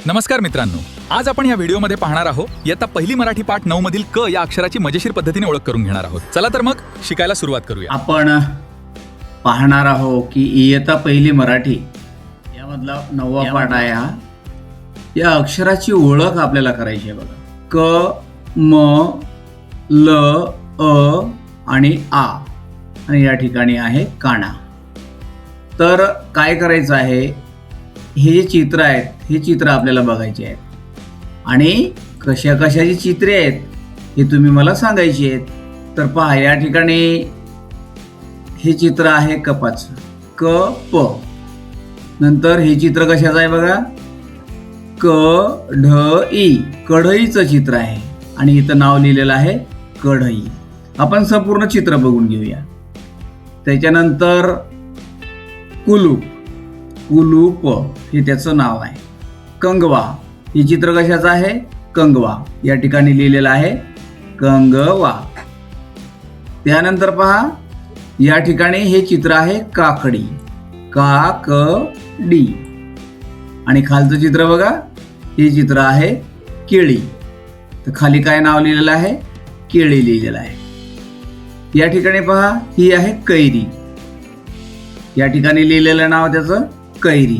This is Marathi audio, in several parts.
नमस्कार मित्रांनो, आज आपण या व्हिडिओमध्ये पाहणार आहोत इयत्ता पहिली मराठी पाठ 9 मधील क या अक्षराची मजेशीर पद्धतीने ओळख करून घेणार आहोत. चला तर मग शिकायला सुरुवात करूया. आपण पाहणार आहोत की इयत्ता पहिली मराठी यामधला 9वा पाठ आहे हा. या अक्षराची ओळख आपल्याला करायची आहे बघा. क, म, ल, अ आणि आ आणि या ठिकाणी आहे काना. तर काय करायचं आहे, हे जे चित्र आहेत हे चित्र आपल्याला बघायचे आहेत आणि कशा कशाची चित्रे आहेत हे तुम्ही मला सांगायची आहेत. तर पहा, या ठिकाणी हे चित्र आहे कपाचं, क प. नंतर हे चित्र कशाचं आहे बघा, क ढ ई, कढईचं चित्र आहे आणि इथं नाव लिहिलेलं आहे कढई. आपण संपूर्ण चित्र बघून घेऊया. त्याच्यानंतर कुलूप, कुलूप हे त्याचं नाव आहे. कंगवा, हे चित्र कशाचं आहे, कंगवा. या ठिकाणी लिहिलेलं आहे कंगवा. त्यानंतर पहा, या ठिकाणी हे चित्र आहे काकडी, काकडी. आणि खालचं चित्र बघा, हे चित्र आहे केळी. तर खाली काय नाव लिहिलेलं आहे, केळी लिहिलेलं आहे. या ठिकाणी पहा, ही आहे कैरी. या ठिकाणी लिहिलेलं नाव त्याचं कैरी.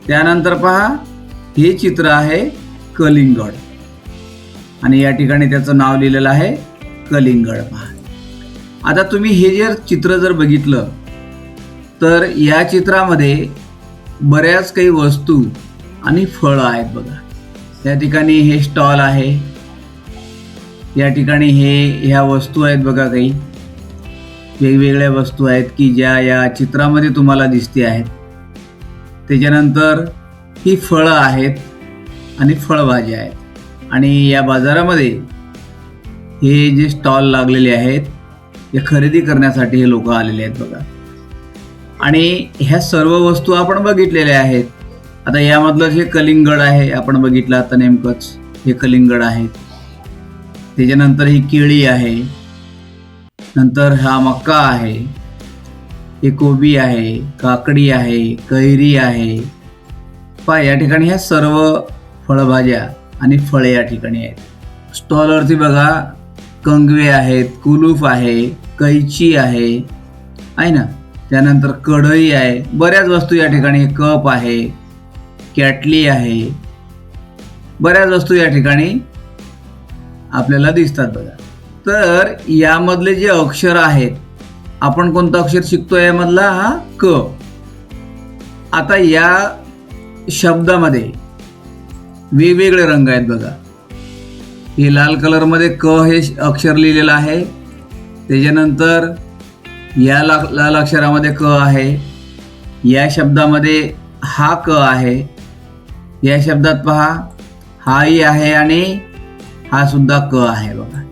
त्यानंतर पहा, हे चित्र आहे कलिंगड आणि या ठिकाणी त्याचं नाव लिहिलेलं आहे कलिंगड. पहा, आता तुम्ही हे जे चित्र जर बघितलं तर या चित्रामध्ये बऱ्याच काही वस्तू आणि फळं आहेत बघा. या ठिकाणी हे स्टॉल आहे, या ठिकाणी ह्या वस्तू आहेत बघा, काही वेगवेगळ्या वस्तू आहेत की ज्या या चित्रामध्ये तुम्हाला दिसते आहेत. त्याच्यानंतर ही फळं आहेत आणि फळभाज्या आहेत आणि या बाजारामध्ये हे जे स्टॉल लागलेले आहेत हे खरेदी करण्यासाठी हे लोक आलेले आहेत बघा. आणि ह्या सर्व वस्तू आपण बघितलेल्या आहेत. आता यामधलं जे कलिंगड आहे आपण बघितलं आता नेमकंच, हे कलिंगड आहे. त्याच्यानंतर ही केळी आहे, नंतर हा मक्का आहे, हे कोबी आहे, काकडी आहे, कैरी आहे. पहा, या ठिकाणी ह्या सर्व फळभाज्या आणि फळे या ठिकाणी आहेत. स्टॉलवरती बघा, कंगवे आहेत, कुलूप आहे, कैची आहे ना. त्यानंतर कढई आहे, बऱ्याच वस्तू या ठिकाणी, कप आहे, कॅटली आहे, बऱ्याच वस्तू या ठिकाणी आपल्याला दिसतात बघा. तर यामधले जे अक्षर आहेत, आपण कोणतं अक्षर शिकतोय यामधला, हा क. आता या शब्दामध्ये वेगवेगळे रंग आहेत बघा. हे लाल कलरमध्ये क हे अक्षर लिहिलेलं आहे. त्याच्यानंतर या लाल अक्षरामध्ये क आहे. या शब्दामध्ये हा क आहे. या शब्दात पहा, हाही आहे आणि हा सुद्धा क आहे बघा.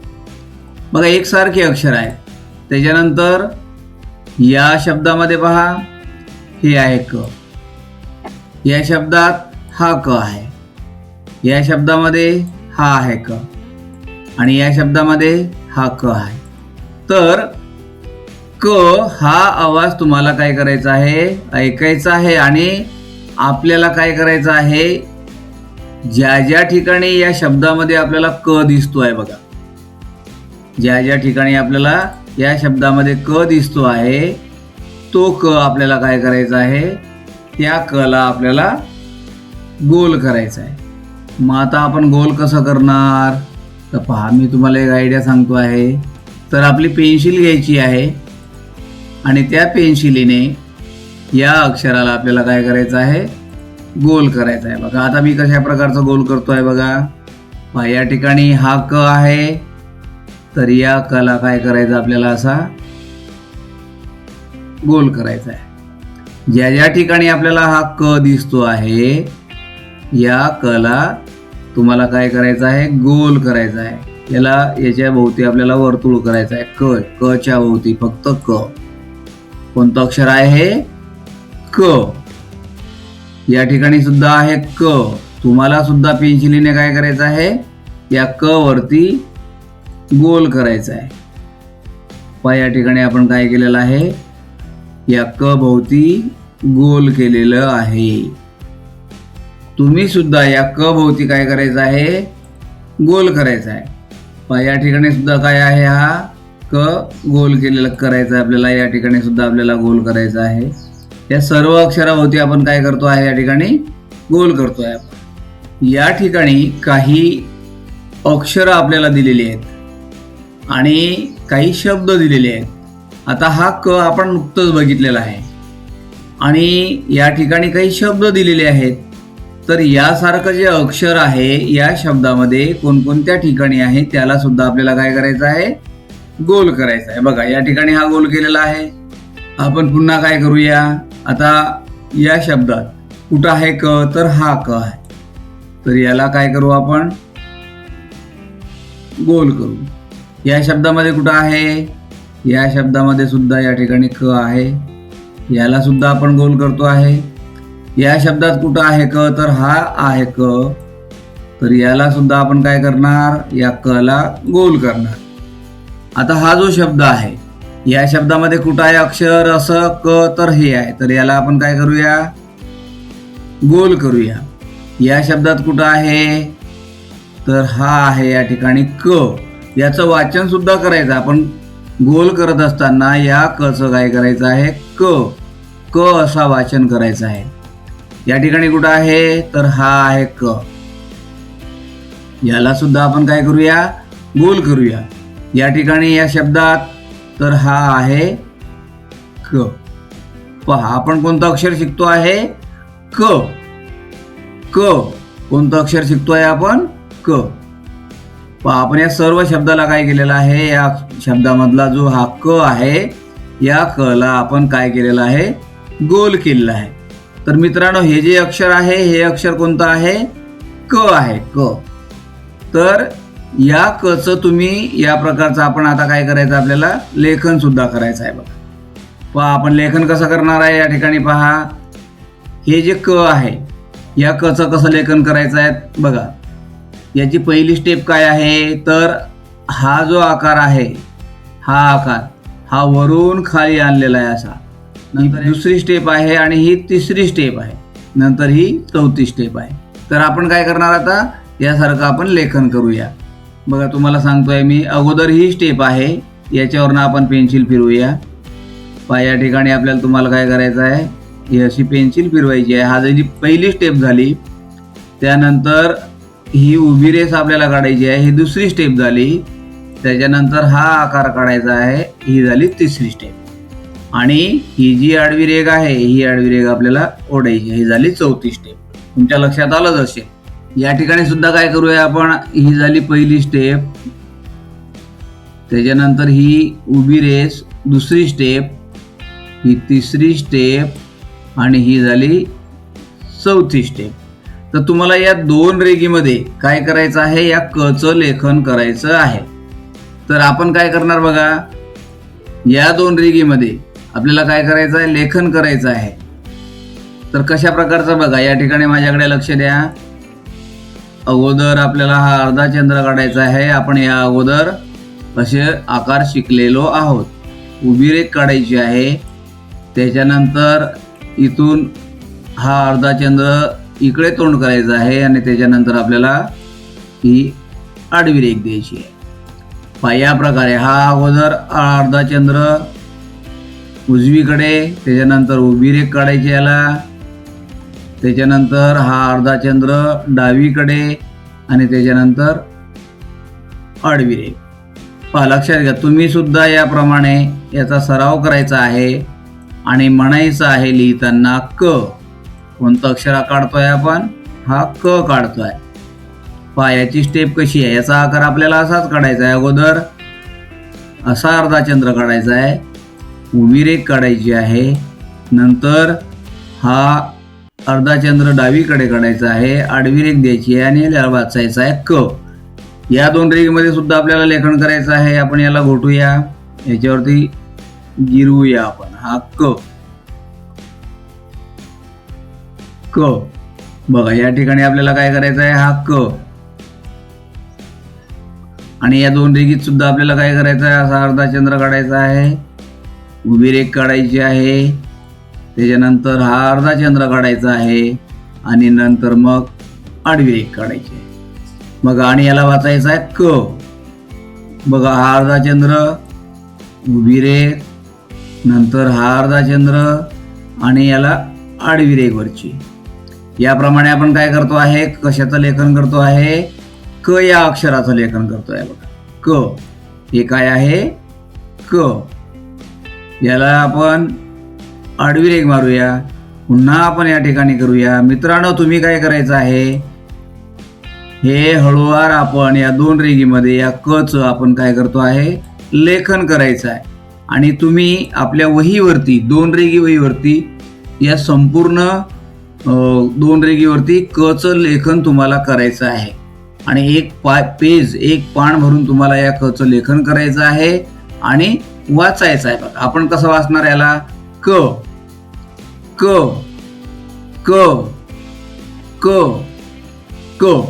बघा, एकसारखे अक्षर आहे. त्याच्यानंतर या शब्दामध्ये पहा, हे आहे क. या शब्दात हा क आहे. या शब्दामध्ये हा आहे क आणि या शब्दामध्ये हा क आहे. तर क हा आवाज तुम्हाला काय करायचा आहे, ऐकायचा आहे आणि आपल्याला काय करायचं आहे, ज्या ज्या ठिकाणी या शब्दामध्ये आपल्याला क दिसतो आहे बघा, ज्या ज्या ठिकाणी आपल्याला या शब्दामध्ये क दिसतो आहे तो क आपल्याला काय करायचा आहे, त्या कला आपल्याला गोल करायचा आहे. मग आता आपण गोल कसं करणार, तर पहा, मी तुम्हाला एक आयडिया सांगतो आहे. तर आपली पेन्सिल घ्यायची आहे आणि त्या पेन्सिलीने या अक्षराला आपल्याला काय करायचं आहे, गोल करायचा आहे बघा. आता मी कशा प्रकारचा गोल करतो आहे बघा. या ठिकाणी हा क आहे, तर या कला काय करायचं आपल्याला असा गोल करायचा आहे. ज्या ज्या ठिकाणी आपल्याला हा क दिसतो आहे या कला तुम्हाला काय करायचं आहे, गोल करायचा आहे. याच्या भोवती आपल्याला वर्तुळ करायचं आहे. क च्या भोवती फक्त क. कोणतं अक्षर आहे हे, क. या ठिकाणी सुद्धा आहे क. तुम्हाला सुद्धा पेन्सिलीने काय करायचं आहे, या क वरती गोल करायचा आहे. पहा, या ठिकाणी आपण काय केलेलं आहे, या क भोवती गोल केलेलं आहे. तुम्ही सुद्धा या क भोवती काय करायचं आहे, गोल करायचा आहे. पहा या ठिकाणी सुद्धा काय आहे, हा क गोल केलेला करायचा आहे आपल्याला. या ठिकाणी सुद्धा आपल्याला गोल करायचा आहे. या सर्व अक्षराभोवती आपण काय करतो आहे, या ठिकाणी गोल करतो आहे आपण. या ठिकाणी काही अक्षरं आपल्याला दिलेली आहेत आणि काही शब्द दिलेले आहेत. आता हा क आपण नुकतंच बघितलेला आहे आणि या ठिकाणी काही शब्द दिलेले आहेत. तर यासारखं जे अक्षर आहे या शब्दामध्ये कोणकोणत्या ठिकाणी आहे त्याला सुद्धा आपल्याला काय करायचं आहे, गोल करायचा आहे. बघा या ठिकाणी हा गोल केलेला आहे. आपण पुन्हा काय करूया, आता या शब्दात कुठं आहे क, तर हा क आहे. तर याला काय करू आपण, गोल करू. या शब्दामध्ये कुठं आहे, या शब्दामध्ये सुद्धा या ठिकाणी क आहे. याला सुद्धा आपण गोल करतो आहे. या शब्दात कुठं आहे क, तर हा आहे क. तर याला सुद्धा आपण काय करणार, या क ला गोल करणार. आता हा जो शब्द आहे या शब्दामध्ये कुठं आहे अक्षर असं क, तर हे आहे. तर याला आपण काय करूया, गोल करूया. या शब्दात कुठं आहे, तर हा आहे या ठिकाणी क. याचं वाचन सुद्धा करायचं. आपण गोल करत असताना या क चं काय करायचं आहे, क क असा वाचन करायचं आहे. या ठिकाणी कुठं आहे, तर हा आहे क. याला सुद्धा आपण काय करूया, गोल करूया. या ठिकाणी या शब्दात तर हा आहे क. पहा आपण कोणतं अक्षर शिकतो आहे, क. क कोणतं अक्षर शिकतोय आपण, क. पहा आपण या सर्व शब्दाला काय केलेलं आहे, या शब्दामधला जो हा क आहे या क ला आपण काय केलेलं आहे, गोल केलेलं आहे. तर मित्रांनो हे जे अक्षर आहे हे अक्षर कोणतं आहे, क आहे, क. तर या क चं तुम्ही या प्रकारचं आपण आता काय करायचं, आपल्याला लेखन सुद्धा करायचं आहे. बघा पहा आपण लेखन कसं करणार आहे, या ठिकाणी पहा हे जे क आहे या क चं कसं लेखन करायचं आहे. बघा याची पहिली स्टेप काय आहे, तर हा जो आकार आहे हा आकार हा वरून खाली आणलेला आहे असा. नंतर दुसरी स्टेप आहे आणि ही तिसरी स्टेप आहे, नंतर ही चौथी स्टेप आहे. तर आपण काय करणार आता, यासारखं आपण लेखन करूया. बघा तुम्हाला सांगतोय मी, अगोदर ही स्टेप आहे याच्यावरनं आपण पेन्सिल फिरवूया. पहा या ठिकाणी आपल्याला तुम्हाला काय करायचं आहे, ही अशी पेन्सिल फिरवायची आहे. हा जी पहिली स्टेप झाली, त्यानंतर ही उभी रेष आपल्याला काढायची आहे, ही दुसरी स्टेप झाली. त्याच्यानंतर हा आकार काढायचा आहे, ही झाली तिसरी स्टेप. आणि ही जी आडवी रेघ आहे ही आडवी रेघ आपल्याला ओढायची, ही झाली चौथी स्टेप. तुमच्या लक्षात आलंच असेल. या ठिकाणी सुद्धा काय करूया आपण, ही झाली पहिली स्टेप, त्याच्यानंतर ही उभी रेष दुसरी स्टेप, ही तिसरी स्टेप आणि ही झाली चौथी स्टेप. तर तुम्हाला या दोन रेघीमध्ये काय करायचं आहे, या क चं लेखन करायचं आहे. तर आपण काय करणार बघा, या दोन रेघीमध्ये आपल्याला काय करायचं आहे, लेखन करायचं आहे. तर कशा प्रकारचं बघा, या ठिकाणी माझ्याकडे लक्ष द्या. अगोदर आपल्याला हा अर्धा चंद्र काढायचा आहे. आपण या अगोदर असे आकार शिकलेलो आहोत. उभी रेघ काढायची आहे, त्याच्यानंतर इथून हा अर्धा चंद्र इकडे तोंड करायचं आहे आणि त्याच्यानंतर आपल्याला ही आडवी रेघ द्यायची आहे. पहा या प्रकारे हा अगोदर अर्धा चंद्र उजवीकडे, त्याच्यानंतर उभी रेघ काढायची याला, त्याच्यानंतर हा अर्धा चंद्र डावीकडे आणि त्याच्यानंतर आडवी रेघ. पहा लक्षात घ्या, तुम्ही सुद्धा याप्रमाणे याचा सराव करायचा आहे आणि म्हणायचं आहे लिहिताना क. कोणतं अक्षर काढतोय आपण, हा क काढतोय. पहा याची स्टेप कशी आहे, याचा आकार आपल्याला असाच काढायचा आहे. अगोदर असा अर्धा चंद्र काढायचा आहे, उभी रेघ काढायची आहे, नंतर हा अर्धा चंद्र डावीकडे काढायचा आहे, आडवी रेघ द्यायची आहे आणि याला वाचायचा आहे क. या दोन रेघीमध्ये सुद्धा आपल्याला लेखन करायचं आहे. आपण याला घोटूया, याच्यावरती गिरवूया आपण हा क. क बघा या ठिकाणी आपल्याला काय करायचं आहे, हा क. आणि या दोन रेघीत सुद्धा आपल्याला काय करायचं आहे, असा अर्धा चंद्र काढायचा आहे, उभी रेघ काढायची आहे, त्याच्यानंतर हा अर्धा चंद्र काढायचा आहे, आणि नंतर मग आडवी रेघ काढायची आहे. मग आणि याला वाचायचं आहे क. बघा हा अर्धाचंद्र, उभी रेघ, नंतर हा अर्धाचंद्र आणि याला आडवी रेघ वरची. याप्रमाणे आपण काय करतो आहे, कशाचं लेखन करतो आहे, क या अक्षराचं लेखन करतो आहे. बघा क, हे काय आहे क. याला आपण आडवी रेघ मारूया. पुन्हा आपण या ठिकाणी करूया. मित्रांनो, तुम्ही काय करायचं आहे, हे हळूवार आपण या 2 रेघीमध्ये या क च आपण काय करतो आहे, लेखन करायचं आहे. आणि तुम्ही आपल्या वहीवरती 2 रेघी वहीवरती या संपूर्ण 2 रेघीवरती क च लेखन तुम्हाला करायचं आहे. आणि एक पान भरून तुम्हाला या क च लेखन करायचं आहे आणि वाचायचं आहे. बघा आपण कसं वाचणार याला, क क क क क.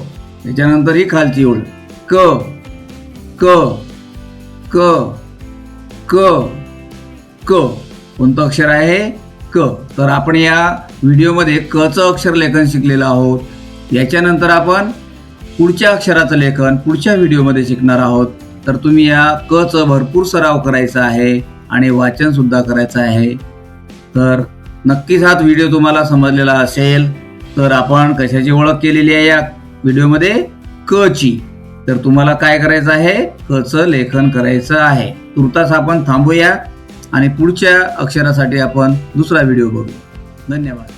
त्याच्यानंतर ही खालची ओळ क क क क क. कोणतं अक्षर आहे, क. तर आपण या व्हिडिओमध्ये क चं अक्षर लेखन शिकलेलं आहोत. याच्यानंतर आपण पुढच्या अक्षराचं लेखन पुढच्या व्हिडिओमध्ये शिकणार आहोत. तर तुम्ही या क च भरपूर सराव करायचा आहे आणि वाचन सुद्धा करायचं आहे. तर नक्कीच हा व्हिडिओ तुम्हाला समजलेला असेल. तर आपण कशाची ओळख केलेली आहे या व्हिडिओमध्ये, क ची. तर तुम्हाला काय करायचं आहे, क च लेखन करायचं आहे. तुर्तास आपण थांबूया आणि पुढच्या अक्षरासाठी आपण दुसरा व्हिडिओ बघू. धन्यवाद.